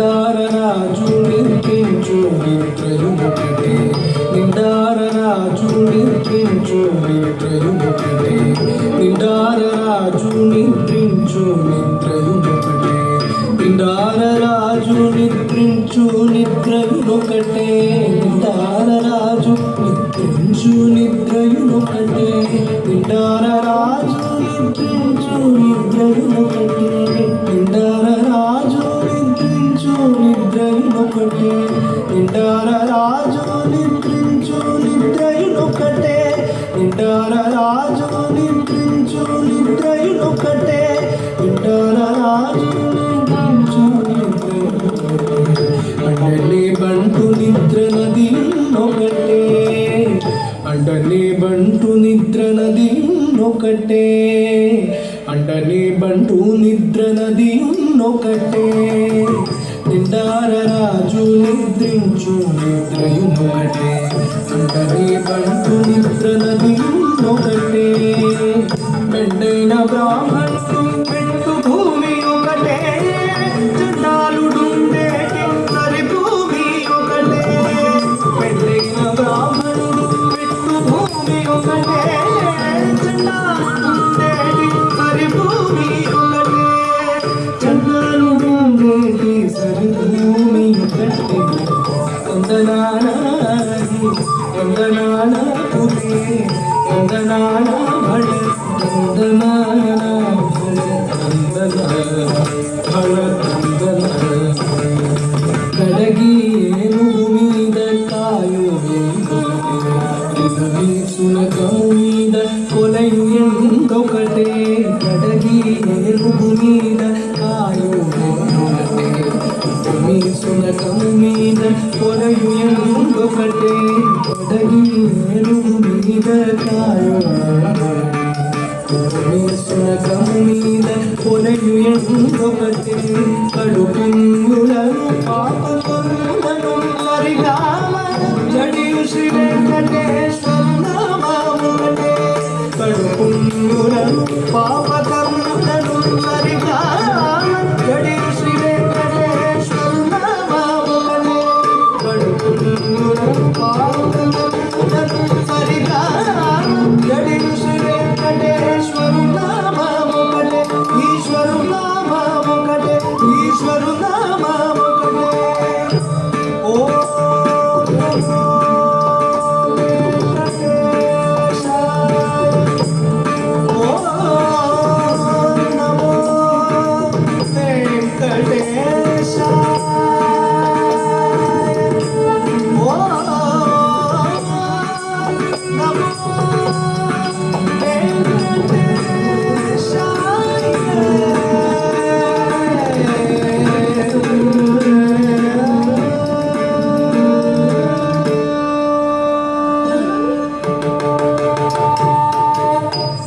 నిండారరాజు నిర్మించు నిద్రయుమొకటే నిండారరాజు నిర్మించు నిద్రయుమొకటే నిండారరాజు నిద్రించు నిద్రయుమొకటే నిండారరాజు నిద్రించు నిద్రయుమొకటే నిండారరాజు నిద్రించు నిద్రయుమొకటే నిండారరాజు నిద్రించు నిద్రయుమొకటే నిండారరాజు నిద్రించు నిద్రయుమొకటే నిండారరాజు నిద్రించు నిద్రయుమొకటే నిండారరాజు నిద్రించు నిద్రయుమొకటే నిండారరాజు నిద్రించు నిద్రయుమొకటే అండలే బంటు నిద్ర నది ఒకటే అండలే బంటు నిద్ర నది ఒకటే అండలే బంటు నిద్ర నది ఒకటే నిండారరాజు నిద్రించు నిద్రయుమొకటే అండలే బంటు నిద్ర నది ఒకటే మెండైన బ్రాహ్మణుడు పెట్టు భూమి ఒకటే చండాలుడుండేటి సరి భూమి ఒకటే మెండైన బ్రాహ్మణుడు పెట్టు భూమి ఒకటే చండాలుడుండేటి సరి భూమి ఒకటే చండాలుడుండేటి సరి భూమి ఒకటే వందనానాది వందనాన పురే వందనాన భళ వందనాన భళ వందన కడగి ఏనుగు మీద కాయు సునకము మీద కొలయు ఎందొకటే కడగి ఏనుగు మీద కాయు సునకము మీద కొలయు ఎందొకటే కడగి ఏనుగు మీద కాయు సునకము మీద కొలయు ఎందొకటే కడుపులను పాపములను సరిగామ జడియు శ్రీ వెంకటేశ్వర నామమునే కడుపులను పాపకములను సరిగామ జడియు శ్రీ వెంకటేశ్వర నామమునే కడుపులను పాపకములను సరిగామ జడియు శ్రీ వెంకటేశ్వర నామమునే ఈశ్వరు నామమునే ఈశ్వరు నామమునే ఓ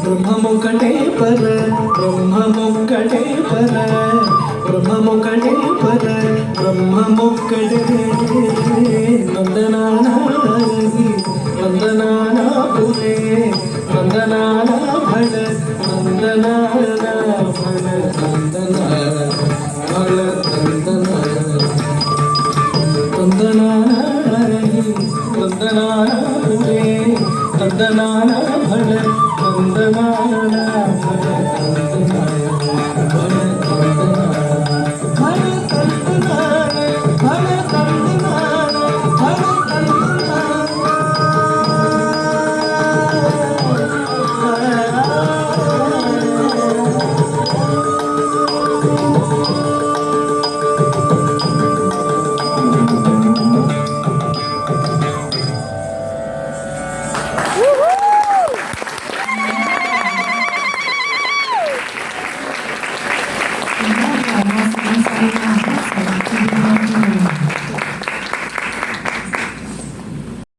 బ్రహ్మమొక్కటే పర బ్రహ్మమొక్కటే పర బ్రహ్మమొక్కటే పర బ్రహ్మమొక్కటే వందనానాది వందనాన పురే వందనాన భళ వందనాన భళ వందన భళ వందన వందనానాది వందనాన పురే వందనాన భళ వందనాన భళ Gracias.